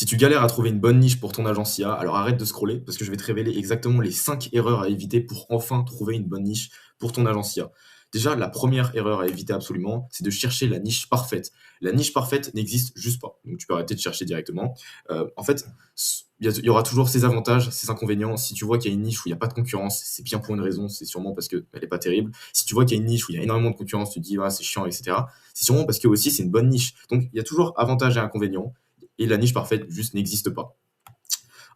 Si tu galères à trouver une bonne niche pour ton agence IA, alors arrête de scroller parce que je vais te révéler exactement les 5 erreurs à éviter pour enfin trouver une bonne niche pour ton agence IA. Déjà, la première erreur à éviter absolument, c'est de chercher la niche parfaite. La niche parfaite n'existe juste pas. Donc tu peux arrêter de chercher directement. En fait, il y aura toujours ses avantages, ses inconvénients. Si tu vois qu'il y a une niche où il n'y a pas de concurrence, c'est bien pour une raison, c'est sûrement parce qu'elle n'est pas terrible. Si tu vois qu'il y a une niche où il y a énormément de concurrence, tu te dis ah, c'est chiant, etc. C'est sûrement parce que aussi c'est une bonne niche. Donc il y a toujours avantages et inconvénients et la niche parfaite juste n'existe pas.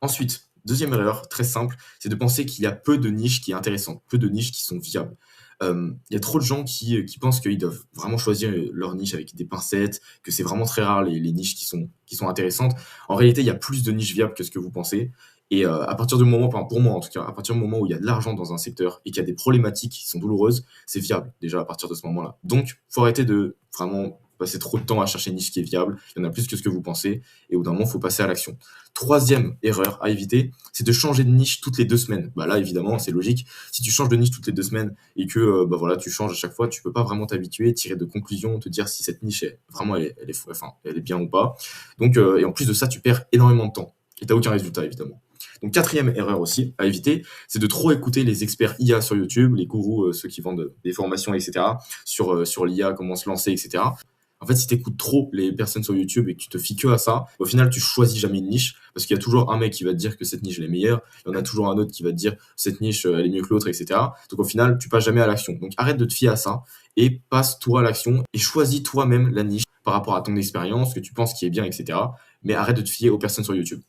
Ensuite, deuxième erreur, très simple, c'est de penser qu'il y a peu de niches qui sont intéressantes, peu de niches qui sont viables. Il y a trop de gens qui pensent qu'ils doivent vraiment choisir leur niche avec des pincettes, que c'est vraiment très rare les niches qui sont intéressantes. En réalité, il y a plus de niches viables que ce que vous pensez. Et à partir du moment, enfin, pour moi en tout cas, à partir du moment où il y a de l'argent dans un secteur et qu'il y a des problématiques qui sont douloureuses, c'est viable déjà à partir de ce moment-là. Donc, faut arrêter de vraiment passer trop de temps à chercher une niche qui est viable. Il y en a plus que ce que vous pensez. Et au bout d'un moment, il faut passer à l'action. Troisième erreur à éviter, c'est de changer de niche toutes les 2 semaines. Bah là, évidemment, c'est logique. Si tu changes de niche toutes les 2 semaines et que bah voilà, tu changes à chaque fois, tu peux pas vraiment t'habituer, tirer de conclusions, te dire si cette niche est vraiment elle est bien ou pas. Donc et en plus de ça, tu perds énormément de temps et t'as aucun résultat évidemment. Donc quatrième erreur aussi à éviter, c'est de trop écouter les experts IA sur YouTube, les gourous, ceux qui vendent des formations, etc. Sur l'IA, comment se lancer, etc. En fait, si tu écoutes trop les personnes sur YouTube et que tu te fies que à ça, au final, tu choisis jamais une niche parce qu'il y a toujours un mec qui va te dire que cette niche elle est meilleure, il y en a toujours un autre qui va te dire cette niche elle est mieux que l'autre, etc. Donc au final, tu passes jamais à l'action. Donc arrête de te fier à ça et passe-toi à l'action et choisis toi-même la niche par rapport à ton expérience, ce que tu penses qui est bien, etc. Mais arrête de te fier aux personnes sur YouTube.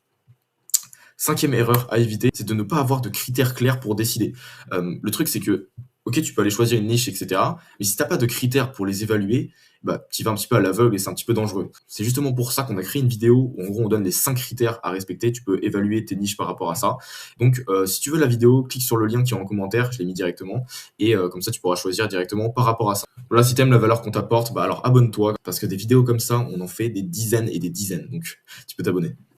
Cinquième erreur à éviter, c'est de ne pas avoir de critères clairs pour décider. Le truc, c'est que, ok, tu peux aller choisir une niche, etc. Mais si t'as pas de critères pour les évaluer, bah, tu vas un petit peu à l'aveugle et c'est un petit peu dangereux. C'est justement pour ça qu'on a créé une vidéo où, en gros, on donne les 5 critères à respecter. Tu peux évaluer tes niches par rapport à ça. Donc, si tu veux la vidéo, clique sur le lien qui est en commentaire, je l'ai mis directement. Et comme ça, tu pourras choisir directement par rapport à ça. Voilà, si t'aimes la valeur qu'on t'apporte, bah alors abonne-toi, parce que des vidéos comme ça, on en fait des dizaines et des dizaines. Donc, tu peux t'abonner.